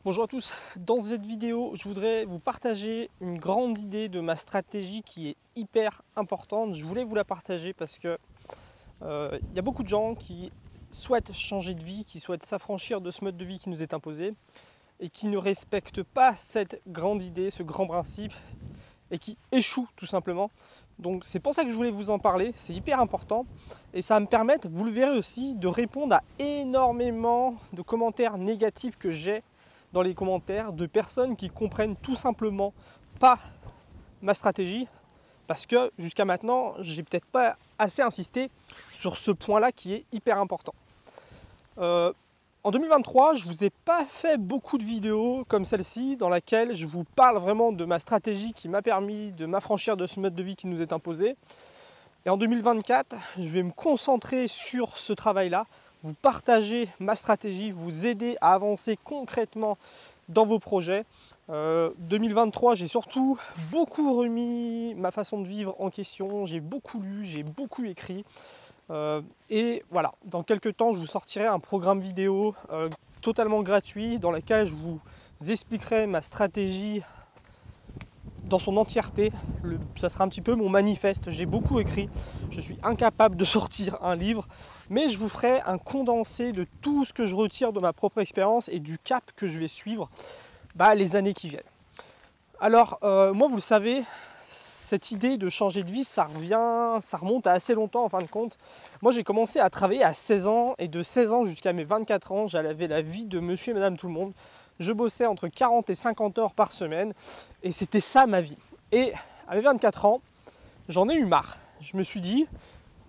Bonjour à tous, dans cette vidéo je voudrais vous partager une grande idée de ma stratégie qui est hyper importante. Je voulais vous la partager parce que il y a beaucoup de gens qui souhaitent changer de vie, qui souhaitent s'affranchir de ce mode de vie qui nous est imposé et qui ne respectent pas cette grande idée, ce grand principe et qui échouent tout simplement. Donc c'est pour ça que je voulais vous en parler, c'est hyper important et ça va me permettre, vous le verrez aussi, de répondre à énormément de commentaires négatifs que j'ai dans les commentaires de personnes qui comprennent tout simplement pas ma stratégie parce que jusqu'à maintenant j'ai peut-être pas assez insisté sur ce point là qui est hyper important. En 2023 je vous ai pas fait beaucoup de vidéos comme celle-ci dans laquelle je vous parle vraiment de ma stratégie qui m'a permis de m'affranchir de ce mode de vie qui nous est imposé. Et en 2024 je vais me concentrer sur ce travail là, vous partager ma stratégie, vous aider à avancer concrètement dans vos projets. 2023, j'ai surtout beaucoup remis ma façon de vivre en question, j'ai beaucoup lu, j'ai beaucoup écrit. Et voilà, dans quelques temps, je vous sortirai un programme vidéo totalement gratuit dans lequel je vous expliquerai ma stratégie dans son entièreté. Ça sera un petit peu mon manifeste, j'ai beaucoup écrit, je suis incapable de sortir un livre, mais je vous ferai un condensé de tout ce que je retire de ma propre expérience et du cap que je vais suivre les années qui viennent. Alors moi vous le savez, cette idée de changer de vie, ça remonte à assez longtemps en fin de compte. Moi j'ai commencé à travailler à 16 ans et de 16 ans jusqu'à mes 24 ans, j'avais la vie de monsieur et madame tout le monde. Je bossais entre 40 et 50 heures par semaine et c'était ça ma vie. Et à mes 24 ans, j'en ai eu marre. Je me suis dit,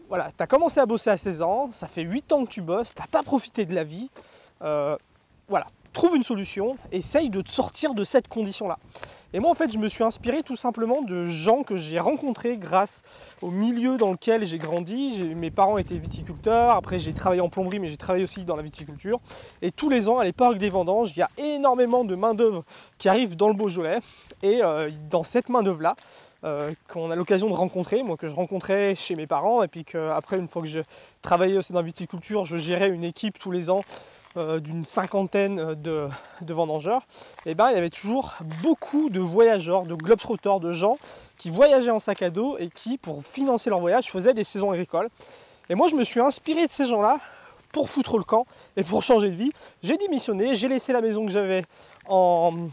voilà, tu as commencé à bosser à 16 ans, ça fait 8 ans que tu bosses, tu n'as pas profité de la vie. Voilà, trouve une solution, essaye de te sortir de cette condition-là. Et moi en fait je me suis inspiré tout simplement de gens que j'ai rencontrés grâce au milieu dans lequel j'ai grandi. Mes parents étaient viticulteurs, après j'ai travaillé en plomberie mais j'ai travaillé aussi dans la viticulture. Et tous les ans à l'époque des vendanges, il y a énormément de main d'œuvre qui arrive dans le Beaujolais. Et dans cette main d'œuvre là, qu'on a l'occasion de rencontrer, moi que je rencontrais chez mes parents, et puis qu'après une fois que je travaillais aussi dans la viticulture, je gérais une équipe tous les ans d'une cinquantaine de vendangeurs, et il y avait toujours beaucoup de voyageurs, de globetrotters, de gens qui voyageaient en sac à dos et qui, pour financer leur voyage, faisaient des saisons agricoles. Et moi, je me suis inspiré de ces gens-là pour foutre le camp et pour changer de vie. J'ai démissionné, j'ai laissé la maison que j'avais en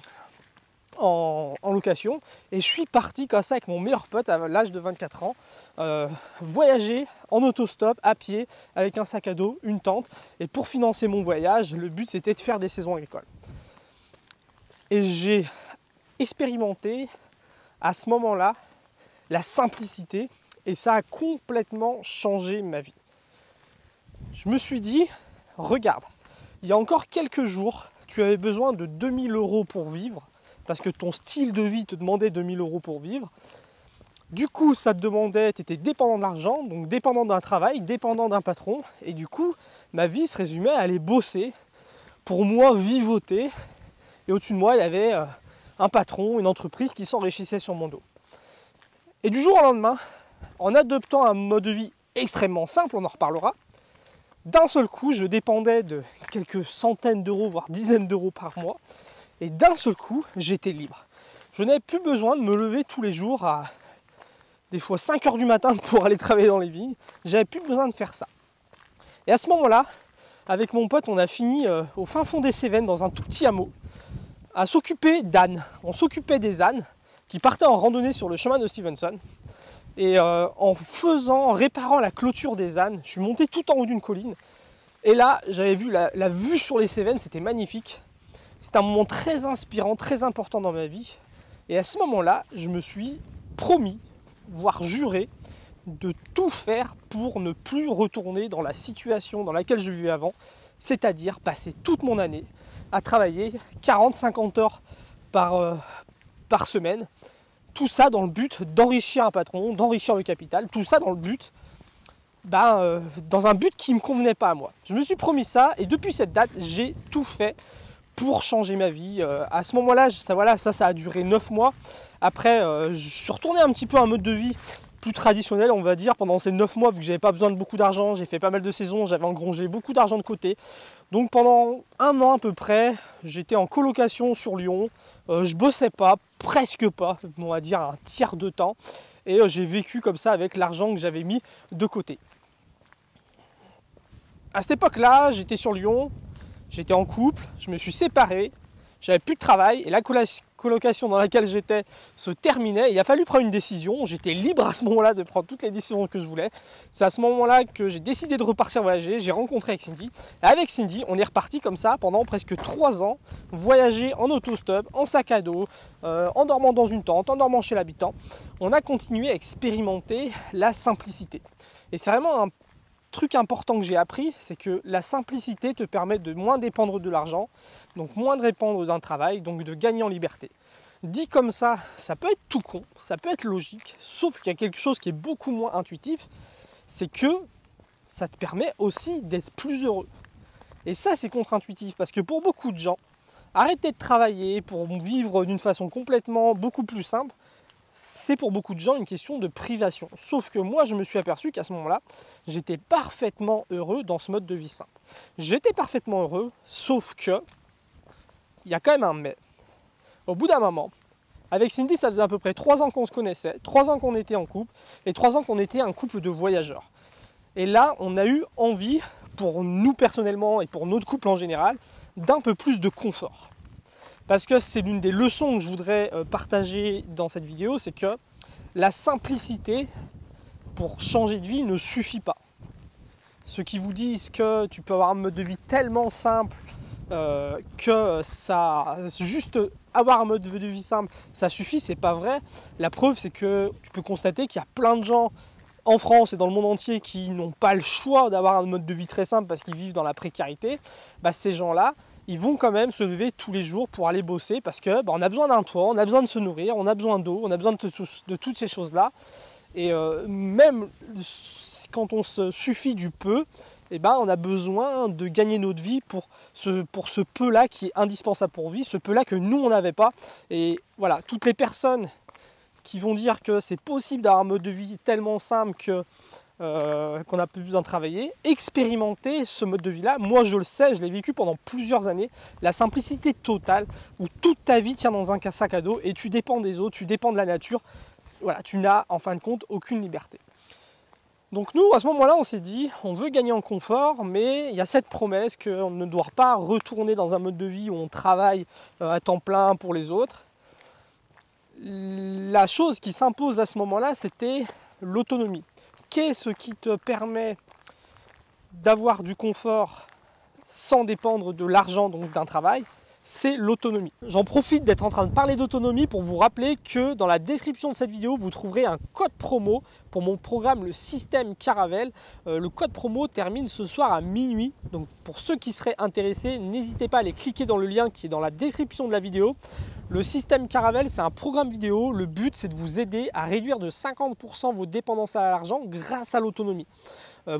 location et je suis parti comme ça avec mon meilleur pote à l'âge de 24 ans voyager en autostop à pied avec un sac à dos, une tente, et pour financer mon voyage le but c'était de faire des saisons agricoles. Et j'ai expérimenté à ce moment-là la simplicité et ça a complètement changé ma vie. Je me suis dit, regarde, il y a encore quelques jours tu avais besoin de 2000 € pour vivre parce que ton style de vie te demandait 2000 € pour vivre. Du coup, ça te demandait, tu étais dépendant d'argent, donc dépendant d'un travail, dépendant d'un patron. Et du coup, ma vie se résumait à aller bosser pour moi, vivoter. Et au-dessus de moi, il y avait un patron, une entreprise qui s'enrichissait sur mon dos. Et du jour au lendemain, en adoptant un mode de vie extrêmement simple, on en reparlera, d'un seul coup, je dépendais de quelques centaines d'euros, voire dizaines d'euros par mois. Et d'un seul coup, j'étais libre. Je n'avais plus besoin de me lever tous les jours à des fois 5 heures du matin pour aller travailler dans les vignes. J'avais plus besoin de faire ça. Et à ce moment-là, avec mon pote, on a fini au fin fond des Cévennes, dans un tout petit hameau, à s'occuper d'ânes. On s'occupait des ânes qui partaient en randonnée sur le chemin de Stevenson. Et en réparant la clôture des ânes, je suis monté tout en haut d'une colline. Et là, j'avais vu la vue sur les Cévennes, c'était magnifique. C'était un moment très inspirant, très important dans ma vie. Et à ce moment-là, je me suis promis, voire juré, de tout faire pour ne plus retourner dans la situation dans laquelle je vivais avant, c'est-à-dire passer toute mon année à travailler 40-50 heures par semaine. Tout ça dans le but d'enrichir un patron, d'enrichir le capital, tout ça dans le but, dans un but qui ne me convenait pas à moi. Je me suis promis ça et depuis cette date, j'ai tout fait pour changer ma vie. À ce moment-là, ça a duré 9 mois. Après, je suis retourné un petit peu à un mode de vie plus traditionnel, on va dire, pendant ces 9 mois, vu que j'avais pas besoin de beaucoup d'argent, j'ai fait pas mal de saisons, j'avais engrangé beaucoup d'argent de côté. Donc pendant 1 an à peu près, j'étais en colocation sur Lyon, je bossais pas, presque pas, on va dire un tiers de temps, et j'ai vécu comme ça avec l'argent que j'avais mis de côté. À cette époque-là, j'étais sur Lyon, j'étais en couple, je me suis séparé, j'avais plus de travail et la colocation dans laquelle j'étais se terminait. Il a fallu prendre une décision. J'étais libre à ce moment-là de prendre toutes les décisions que je voulais. C'est à ce moment-là que j'ai décidé de repartir voyager. J'ai rencontré avec Cindy. Et avec Cindy, on est reparti comme ça pendant presque 3 ans, voyager en autostop, en sac à dos, en dormant dans une tente, en dormant chez l'habitant. On a continué à expérimenter la simplicité. Et c'est vraiment un truc important que j'ai appris, c'est que la simplicité te permet de moins dépendre de l'argent, donc moins de dépendre d'un travail, donc de gagner en liberté. Dit comme ça peut être tout con, ça peut être logique, sauf qu'il y a quelque chose qui est beaucoup moins intuitif, c'est que ça te permet aussi d'être plus heureux. Et ça, c'est contre-intuitif, parce que pour beaucoup de gens, arrêter de travailler pour vivre d'une façon complètement beaucoup plus simple, c'est pour beaucoup de gens une question de privation. Sauf que moi, je me suis aperçu qu'à ce moment-là, j'étais parfaitement heureux dans ce mode de vie simple. J'étais parfaitement heureux, sauf que, il y a quand même un mais. Au bout d'un moment, avec Cindy, ça faisait à peu près 3 ans qu'on se connaissait, 3 ans qu'on était en couple, et 3 ans qu'on était un couple de voyageurs. Et là, on a eu envie, pour nous personnellement et pour notre couple en général, d'un peu plus de confort. Parce que c'est l'une des leçons que je voudrais partager dans cette vidéo, c'est que la simplicité pour changer de vie ne suffit pas. Ceux qui vous disent que tu peux avoir un mode de vie tellement simple que ça, juste avoir un mode de vie simple, ça suffit, c'est pas vrai. La preuve, c'est que tu peux constater qu'il y a plein de gens en France et dans le monde entier qui n'ont pas le choix d'avoir un mode de vie très simple parce qu'ils vivent dans la précarité. Ces gens-là, ils vont quand même se lever tous les jours pour aller bosser parce que on a besoin d'un toit, on a besoin de se nourrir, on a besoin d'eau, on a besoin de toutes ces choses-là. Et même quand on se suffit du peu, on a besoin de gagner notre vie pour ce peu-là qui est indispensable pour vivre, ce peu-là que nous, on n'avait pas. Et voilà, toutes les personnes qui vont dire que c'est possible d'avoir un mode de vie tellement simple que qu'on n'a plus besoin de travailler, expérimenter ce mode de vie là, moi je le sais, je l'ai vécu pendant plusieurs années, la simplicité totale où toute ta vie tient dans un sac à dos et tu dépends des autres, tu dépends de la nature, voilà, tu n'as en fin de compte aucune liberté. Donc nous à ce moment là on s'est dit on veut gagner en confort, mais il y a cette promesse qu'on ne doit pas retourner dans un mode de vie où on travaille à temps plein pour les autres. La chose qui s'impose à ce moment là c'était l'autonomie. Qu'est-ce qui te permet d'avoir du confort sans dépendre de l'argent, donc d'un travail? C'est l'autonomie. J'en profite d'être en train de parler d'autonomie pour vous rappeler que dans la description de cette vidéo, vous trouverez un code promo pour mon programme, le système Caravelle. Le code promo termine ce soir à minuit. Donc pour ceux qui seraient intéressés, n'hésitez pas à aller cliquer dans le lien qui est dans la description de la vidéo. Le système Caravelle, c'est un programme vidéo. Le but, c'est de vous aider à réduire de 50% vos dépendances à l'argent grâce à l'autonomie.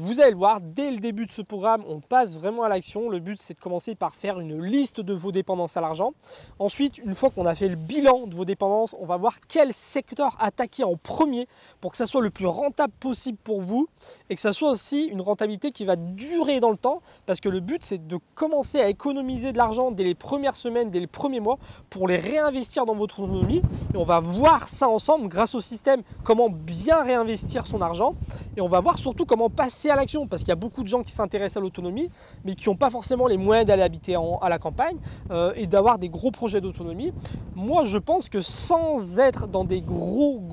Vous allez le voir, dès le début de ce programme, on passe vraiment à l'action. Le but, c'est de commencer par faire une liste de vos dépendances à l'argent. Ensuite, une fois qu'on a fait le bilan de vos dépendances, on va voir quel secteur attaquer en premier pour que ça soit le plus rentable possible pour vous et que ça soit aussi une rentabilité qui va durer dans le temps, parce que le but, c'est de commencer à économiser de l'argent dès les premières semaines, dès les premiers mois, pour les réinvestir dans votre autonomie. Et on va voir ça ensemble grâce au système, comment bien réinvestir son argent. Et on va voir surtout comment passer à l'action, parce qu'il y a beaucoup de gens qui s'intéressent à l'autonomie mais qui n'ont pas forcément les moyens d'aller habiter à la campagne et d'avoir des gros projets d'autonomie. Moi je pense que sans être dans des gros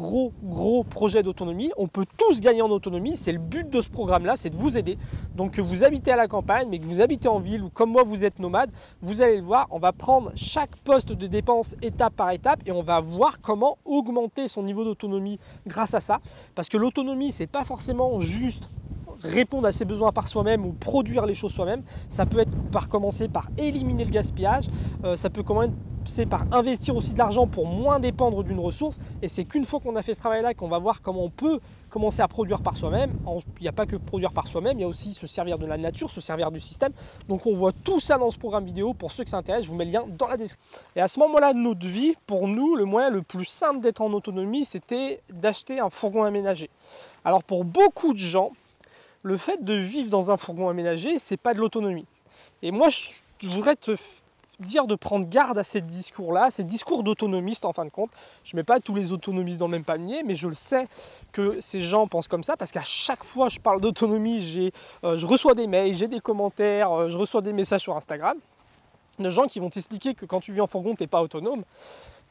projets d'autonomie, on peut tous gagner en autonomie. C'est le but de ce programme là, c'est de vous aider. Donc que vous habitez à la campagne mais que vous habitez en ville ou comme moi vous êtes nomade, vous allez le voir, on va prendre chaque poste de dépense étape par étape et on va voir comment augmenter son niveau d'autonomie grâce à ça, parce que l'autonomie c'est pas forcément juste répondre à ses besoins par soi-même ou produire les choses soi-même. Ça peut être par commencer par éliminer le gaspillage, ça peut commencer par investir aussi de l'argent pour moins dépendre d'une ressource. Et c'est qu'une fois qu'on a fait ce travail-là qu'on va voir comment on peut commencer à produire par soi-même. Il n'y a pas que produire par soi-même, il y a aussi se servir de la nature, se servir du système. Donc on voit tout ça dans ce programme vidéo. Pour ceux que ça intéresse, je vous mets le lien dans la description. Et à ce moment-là de notre vie, pour nous, le moyen le plus simple d'être en autonomie, c'était d'acheter un fourgon aménagé. Alors pour beaucoup de gens, le fait de vivre dans un fourgon aménagé, c'est pas de l'autonomie. Et moi, je voudrais te dire de prendre garde à ces discours-là, ces discours d'autonomistes en fin de compte. Je ne mets pas tous les autonomistes dans le même panier, mais je le sais que ces gens pensent comme ça, parce qu'à chaque fois que je parle d'autonomie, je reçois des mails, j'ai des commentaires, je reçois des messages sur Instagram, de gens qui vont t'expliquer que quand tu vis en fourgon, tu n'es pas autonome.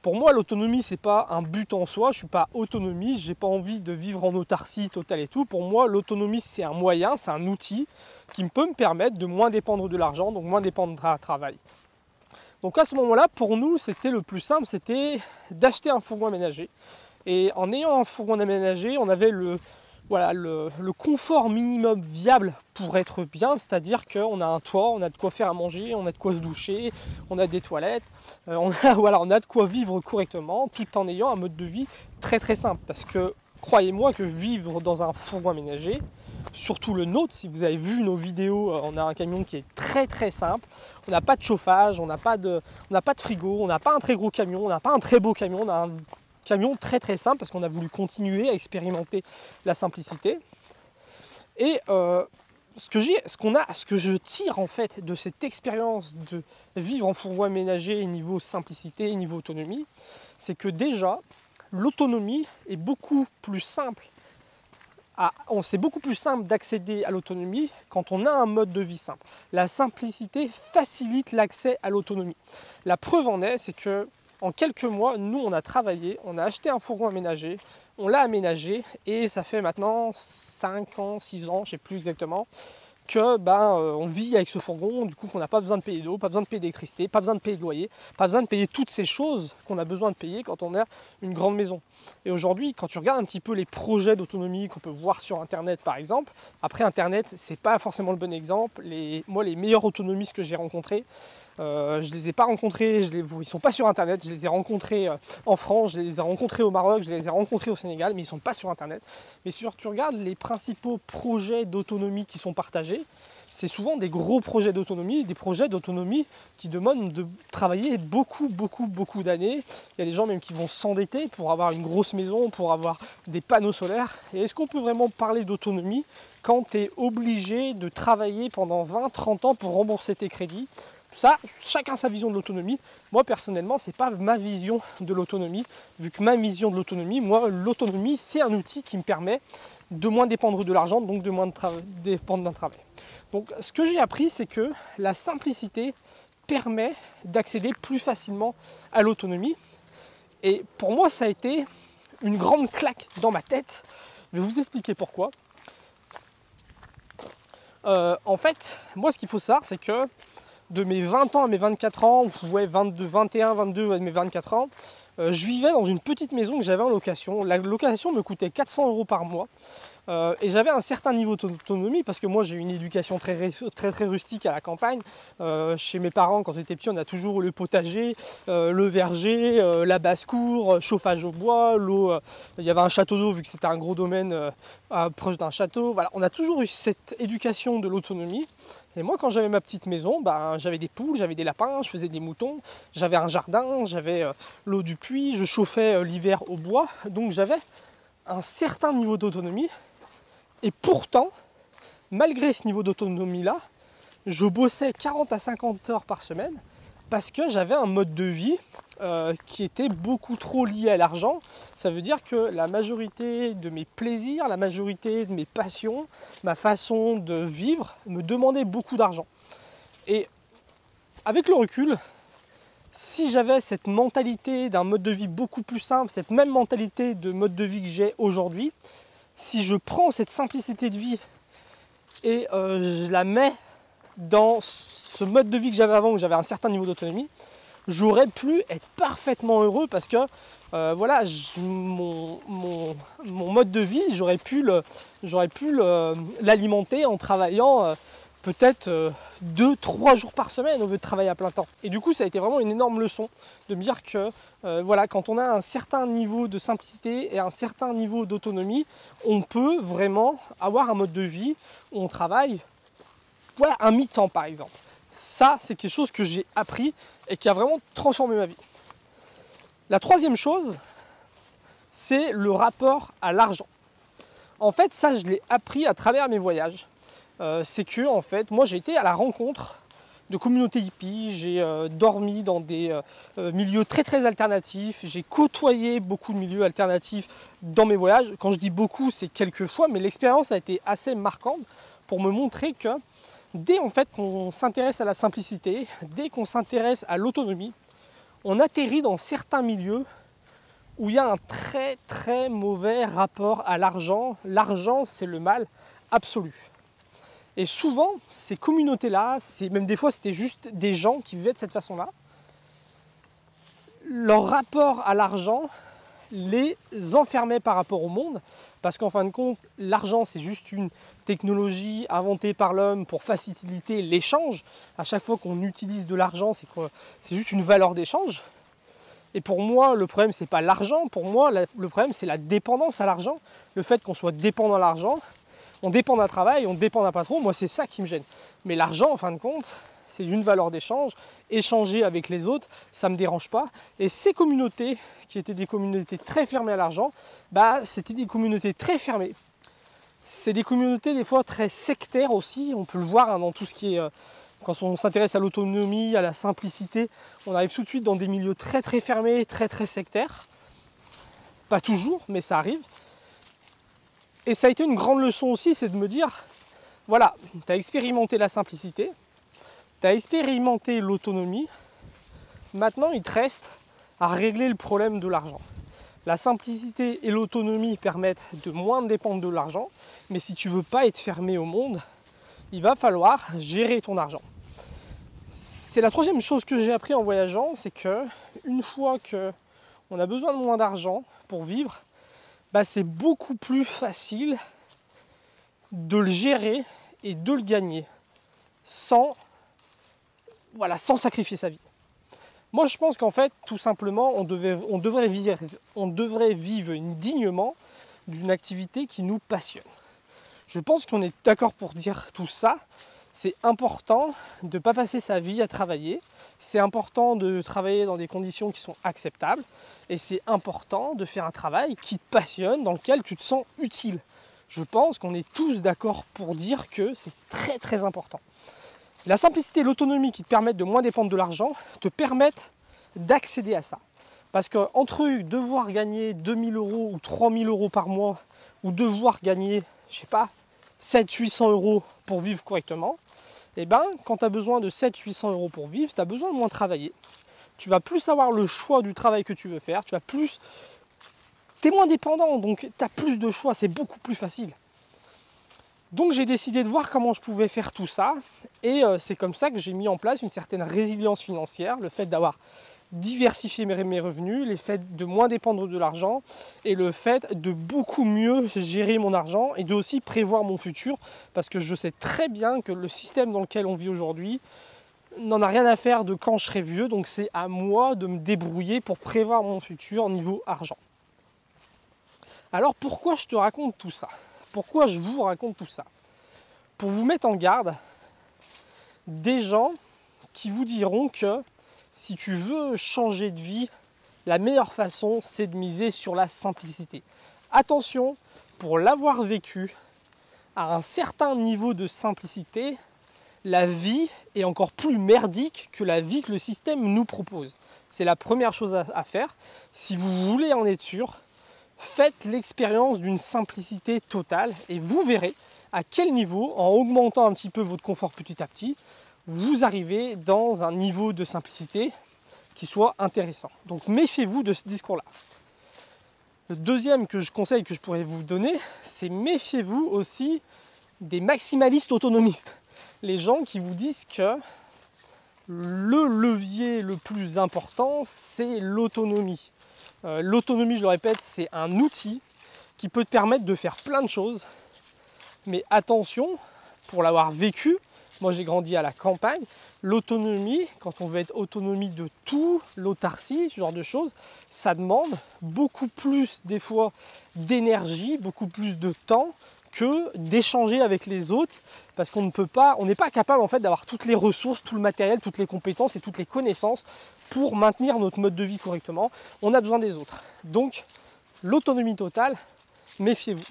Pour moi, l'autonomie, c'est pas un but en soi, je ne suis pas autonomiste, j'ai pas envie de vivre en autarcie totale et tout. Pour moi, l'autonomie, c'est un moyen, c'est un outil qui peut me permettre de moins dépendre de l'argent, donc moins dépendre d'un travail. Donc à ce moment-là, pour nous, c'était le plus simple, c'était d'acheter un fourgon aménagé. Et en ayant un fourgon aménagé, on avait le confort minimum viable pour être bien, c'est-à-dire qu'on a un toit, on a de quoi faire à manger, on a de quoi se doucher, on a des toilettes, on a de quoi vivre correctement, tout en ayant un mode de vie très très simple. Parce que croyez-moi que vivre dans un fourgon aménagé, surtout le nôtre, si vous avez vu nos vidéos, on a un camion qui est très très simple. On n'a pas de chauffage, on n'a pas de frigo, on n'a pas un très gros camion, on n'a pas un très beau camion, on a un camion très très simple parce qu'on a voulu continuer à expérimenter la simplicité. Et ce que je tire en fait de cette expérience de vivre en fourgon aménagé niveau simplicité, niveau autonomie, c'est que déjà l'autonomie est beaucoup plus simple. C'est beaucoup plus simple d'accéder à l'autonomie quand on a un mode de vie simple. La simplicité facilite l'accès à l'autonomie. La preuve en est, c'est que en quelques mois, nous on a travaillé, on a acheté un fourgon aménagé, on l'a aménagé et ça fait maintenant 5 ans, 6 ans, je ne sais plus exactement, que on vit avec ce fourgon, du coup qu'on n'a pas besoin de payer d'eau, pas besoin de payer d'électricité, pas besoin de payer de loyer, pas besoin de payer toutes ces choses qu'on a besoin de payer quand on a une grande maison. Et aujourd'hui, quand tu regardes un petit peu les projets d'autonomie qu'on peut voir sur Internet par exemple, après Internet, c'est pas forcément le bon exemple. Moi, les meilleurs autonomistes que j'ai rencontrés, je ne les ai pas rencontrés, ils ne sont pas sur Internet, je les ai rencontrés en France, je les ai rencontrés au Maroc, je les ai rencontrés au Sénégal, mais ils ne sont pas sur Internet. Mais si tu regardes les principaux projets d'autonomie qui sont partagés, c'est souvent des gros projets d'autonomie, des projets d'autonomie qui demandent de travailler beaucoup d'années. Il y a des gens même qui vont s'endetter pour avoir une grosse maison, pour avoir des panneaux solaires. Et est-ce qu'on peut vraiment parler d'autonomie quand tu es obligé de travailler pendant 20-30 ans pour rembourser tes crédits ? Ça, chacun sa vision de l'autonomie. Moi, personnellement, ce n'est pas ma vision de l'autonomie. Vu que ma vision de l'autonomie, moi, l'autonomie, c'est un outil qui me permet de moins dépendre de l'argent, donc de moins dépendre d'un travail. Donc, ce que j'ai appris, c'est que la simplicité permet d'accéder plus facilement à l'autonomie. Et pour moi, ça a été une grande claque dans ma tête. Je vais vous expliquer pourquoi. En fait, moi, ce qu'il faut savoir, c'est que de mes 20 ans à mes 24 ans, ouais, 22, 21, 22 à mes 24 ans, je vivais dans une petite maison que j'avais en location. La location me coûtait 400 € par mois. Et j'avais un certain niveau d'autonomie parce que moi j'ai eu une éducation très rustique à la campagne. Chez mes parents, quand j'étais petit, on a toujours eu le potager, le verger, la basse-cour, chauffage au bois, l'eau. Il y avait un château d'eau vu que c'était un gros domaine proche d'un château. Voilà, on a toujours eu cette éducation de l'autonomie. Et moi, quand j'avais ma petite maison, j'avais des poules, j'avais des lapins, je faisais des moutons, j'avais un jardin, j'avais l'eau du puits, je chauffais l'hiver au bois. Donc j'avais un certain niveau d'autonomie. Et pourtant, malgré ce niveau d'autonomie-là, je bossais 40 à 50 heures par semaine parce que j'avais un mode de vie qui était beaucoup trop lié à l'argent. Ça veut dire que la majorité de mes plaisirs, la majorité de mes passions, ma façon de vivre me demandait beaucoup d'argent. Et avec le recul, si j'avais cette mentalité d'un mode de vie beaucoup plus simple, cette même mentalité de mode de vie que j'ai aujourd'hui, si je prends cette simplicité de vie et je la mets dans ce mode de vie que j'avais avant, où j'avais un certain niveau d'autonomie, j'aurais pu être parfaitement heureux parce que mon mode de vie, j'aurais pu l'alimenter en travaillant peut-être 2-3 jours par semaine au lieu de travailler à plein temps. Et du coup, ça a été vraiment une énorme leçon de me dire que voilà, quand on a un certain niveau de simplicité et un certain niveau d'autonomie, on peut vraiment avoir un mode de vie où on travaille, voilà, un mi-temps par exemple. Ça, c'est quelque chose que j'ai appris et qui a vraiment transformé ma vie. La troisième chose, c'est le rapport à l'argent. En fait, ça, je l'ai appris à travers mes voyages. C'est que, en fait, moi, j'ai été à la rencontre de communautés hippies, j'ai dormi dans des milieux très très alternatifs, j'ai côtoyé beaucoup de milieux alternatifs dans mes voyages. Quand je dis beaucoup, c'est quelques fois, mais l'expérience a été assez marquante pour me montrer que dès en fait qu'on s'intéresse à la simplicité, dès qu'on s'intéresse à l'autonomie, on atterrit dans certains milieux où il y a un très très mauvais rapport à l'argent. L'argent, c'est le mal absolu. Et souvent, ces communautés-là, même des fois c'était juste des gens qui vivaient de cette façon-là, leur rapport à l'argent les enfermait par rapport au monde, parce qu'en fin de compte, l'argent c'est juste une technologie inventée par l'homme pour faciliter l'échange. À chaque fois qu'on utilise de l'argent, c'est juste une valeur d'échange. Et pour moi, le problème c'est pas l'argent, pour moi le problème c'est la dépendance à l'argent, le fait qu'on soit dépendant à l'argent. On dépend d'un travail, on dépend d'un patron, moi c'est ça qui me gêne. Mais l'argent, en fin de compte, c'est une valeur d'échange. Échanger avec les autres, ça ne me dérange pas. Et ces communautés, qui étaient des communautés très fermées à l'argent, c'était des communautés très fermées. C'est des communautés des fois très sectaires aussi, on peut le voir dans tout ce qui est... quand on s'intéresse à l'autonomie, à la simplicité, on arrive tout de suite dans des milieux très très fermés, très très sectaires. Pas toujours, mais ça arrive. Et ça a été une grande leçon aussi, c'est de me dire, voilà, tu as expérimenté la simplicité, tu as expérimenté l'autonomie, maintenant il te reste à régler le problème de l'argent. La simplicité et l'autonomie permettent de moins dépendre de l'argent, mais si tu ne veux pas être fermé au monde, il va falloir gérer ton argent. C'est la troisième chose que j'ai appris en voyageant, c'est que une fois qu'on a besoin de moins d'argent pour vivre, c'est beaucoup plus facile de le gérer et de le gagner sans sacrifier sa vie. Moi, je pense qu'en fait, tout simplement, on devrait vivre dignement d'une activité qui nous passionne. Je pense qu'on est d'accord pour dire tout ça. C'est important de ne pas passer sa vie à travailler. C'est important de travailler dans des conditions qui sont acceptables. Et c'est important de faire un travail qui te passionne, dans lequel tu te sens utile. Je pense qu'on est tous d'accord pour dire que c'est très très important. La simplicité et l'autonomie qui te permettent de moins dépendre de l'argent te permettent d'accéder à ça. Parce qu'entre devoir gagner 2000 euros ou 3000 euros par mois, ou devoir gagner, je sais pas, 700-800 euros pour vivre correctement, quand tu as besoin de 700-800 euros pour vivre, tu as besoin de moins travailler. Tu vas plus avoir le choix du travail que tu veux faire, tu es moins dépendant, donc tu as plus de choix, c'est beaucoup plus facile. Donc j'ai décidé de voir comment je pouvais faire tout ça, et c'est comme ça que j'ai mis en place une certaine résilience financière, le fait d'avoir diversifié mes revenus, le fait de moins dépendre de l'argent, et le fait de beaucoup mieux gérer mon argent, et de aussi prévoir mon futur, parce que je sais très bien que le système dans lequel on vit aujourd'hui n'en a rien à faire de quand je serai vieux, donc c'est à moi de me débrouiller pour prévoir mon futur niveau argent. Alors pourquoi je te raconte tout ça ? Pourquoi je vous raconte tout ça ? Pour vous mettre en garde des gens qui vous diront que si tu veux changer de vie, la meilleure façon, c'est de miser sur la simplicité. Attention, pour l'avoir vécu, à un certain niveau de simplicité, la vie est encore plus merdique que la vie que le système nous propose. C'est la première chose à faire. Si vous voulez en être sûr, faites l'expérience d'une simplicité totale et vous verrez à quel niveau, en augmentant un petit peu votre confort petit à petit, vous arrivez dans un niveau de simplicité qui soit intéressant. Donc méfiez-vous de ce discours-là. Le deuxième que je conseille, que je pourrais vous donner, c'est méfiez-vous aussi des maximalistes autonomistes. Les gens qui vous disent que le levier le plus important, c'est l'autonomie. L'autonomie, je le répète, c'est un outil qui peut te permettre de faire plein de choses. Mais attention, pour l'avoir vécu, Moi j'ai grandi à la campagne. L'autonomie, quand on veut être autonomie de tout, l'autarcie, ce genre de choses, ça demande beaucoup plus des fois d'énergie, beaucoup plus de temps que d'échanger avec les autres, parce qu'on ne peut pas, on n'est pas capable en fait d'avoir toutes les ressources, tout le matériel, toutes les compétences et toutes les connaissances pour maintenir notre mode de vie correctement. On a besoin des autres. Donc l'autonomie totale, méfiez-vous.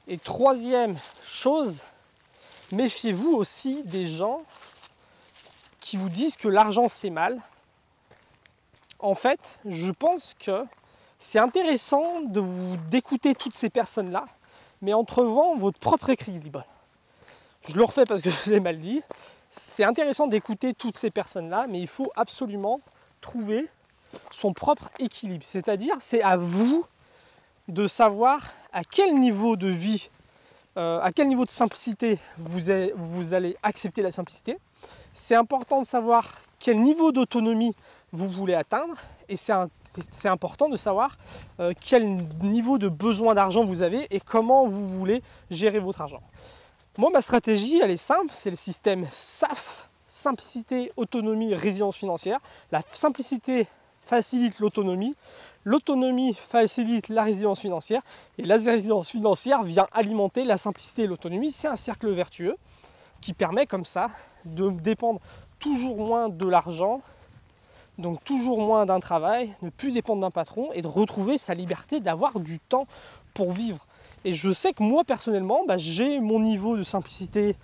Et troisième chose, méfiez-vous aussi des gens qui vous disent que l'argent c'est mal. En fait, je pense que c'est intéressant d'écouter toutes ces personnes-là, mais en trouvant votre propre équilibre. Je le refais parce que je l'ai mal dit. C'est intéressant d'écouter toutes ces personnes-là, mais il faut absolument trouver son propre équilibre. C'est-à-dire, c'est à vous de savoir à quel niveau de vie, à quel niveau de simplicité vous allez accepter la simplicité. C'est important de savoir quel niveau d'autonomie vous voulez atteindre, et c'est important de savoir quel niveau de besoin d'argent vous avez et comment vous voulez gérer votre argent. Moi, ma stratégie, elle est simple, c'est le système SAF, simplicité, autonomie, résilience financière. La simplicité facilite l'autonomie, l'autonomie facilite la résilience financière, et la résilience financière vient alimenter la simplicité et l'autonomie. C'est un cercle vertueux qui permet comme ça de dépendre toujours moins de l'argent, donc toujours moins d'un travail, ne plus dépendre d'un patron et de retrouver sa liberté d'avoir du temps pour vivre. Et je sais que moi personnellement, j'ai mon niveau de simplicité,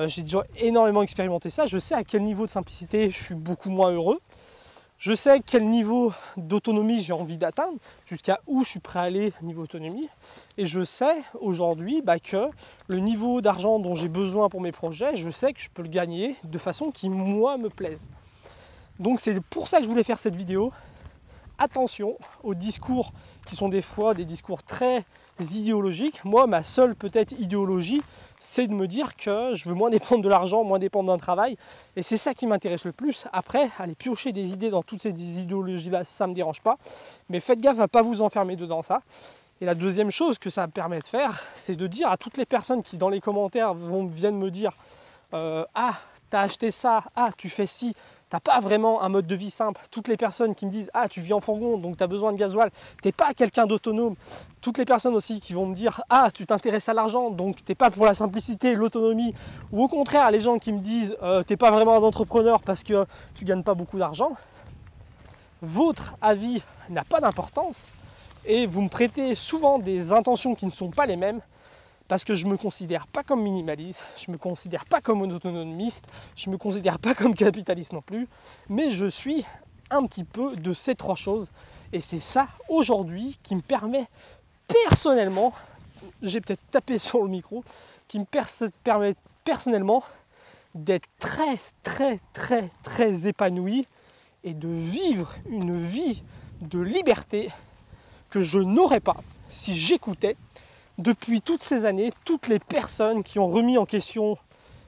j'ai déjà énormément expérimenté ça, je sais à quel niveau de simplicité je suis beaucoup moins heureux, je sais quel niveau d'autonomie j'ai envie d'atteindre, jusqu'à où je suis prêt à aller niveau autonomie, et je sais aujourd'hui que le niveau d'argent dont j'ai besoin pour mes projets, je sais que je peux le gagner de façon qui moi me plaise. Donc c'est pour ça que je voulais faire cette vidéo. Attention aux discours qui sont des fois des discours très idéologiques. Moi, ma seule peut-être idéologie, c'est de me dire que je veux moins dépendre de l'argent, moins dépendre d'un travail. Et c'est ça qui m'intéresse le plus. Après, aller piocher des idées dans toutes ces idéologies-là, ça ne me dérange pas. Mais faites gaffe à ne pas vous enfermer dedans ça. Et la deuxième chose que ça me permet de faire, c'est de dire à toutes les personnes qui dans les commentaires viennent me dire ah, t'as acheté ça, ah, tu fais ci, t'as pas vraiment un mode de vie simple. Toutes les personnes qui me disent ah, tu vis en fourgon, donc tu as besoin de gasoil, t'es pas quelqu'un d'autonome. Toutes les personnes aussi qui vont me dire ah, tu t'intéresses à l'argent, donc t'es pas pour la simplicité, l'autonomie. Ou au contraire, les gens qui me disent t'es pas vraiment un entrepreneur parce que tu gagnes pas beaucoup d'argent. Votre avis n'a pas d'importance et vous me prêtez souvent des intentions qui ne sont pas les mêmes. Parce que je ne me considère pas comme minimaliste, je ne me considère pas comme autonomiste, je ne me considère pas comme capitaliste non plus, mais je suis un petit peu de ces trois choses. Et c'est ça, aujourd'hui, qui me permet personnellement, j'ai peut-être tapé sur le micro, qui me permet personnellement d'être très épanoui et de vivre une vie de liberté que je n'aurais pas si j'écoutais depuis toutes ces années, toutes les personnes qui ont remis en question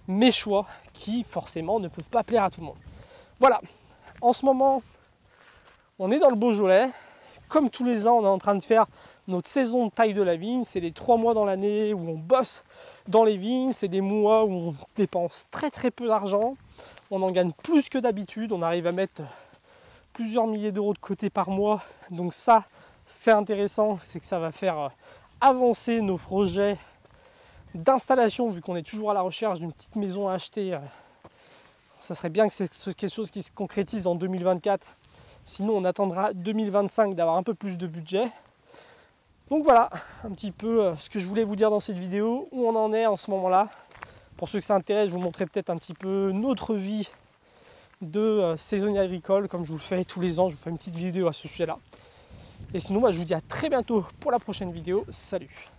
mes choix, qui forcément ne peuvent pas plaire à tout le monde. Voilà, en ce moment, on est dans le Beaujolais. Comme tous les ans, on est en train de faire notre saison de taille de la vigne. C'est les 3 mois dans l'année où on bosse dans les vignes. C'est des mois où on dépense très peu d'argent. On en gagne plus que d'habitude. On arrive à mettre plusieurs milliers d'euros de côté par mois. Donc ça, c'est intéressant. C'est que ça va faire avancer nos projets d'installation, vu qu'on est toujours à la recherche d'une petite maison à acheter. Ça serait bien que c'est quelque chose qui se concrétise en 2024. Sinon, on attendra 2025 d'avoir un peu plus de budget. Donc voilà, un petit peu ce que je voulais vous dire dans cette vidéo, où on en est en ce moment-là. Pour ceux que ça intéresse, je vous montrerai peut-être un petit peu notre vie de saisonnier agricole, comme je vous le fais tous les ans. Je vous fais une petite vidéo à ce sujet-là. Et sinon, je vous dis à très bientôt pour la prochaine vidéo. Salut!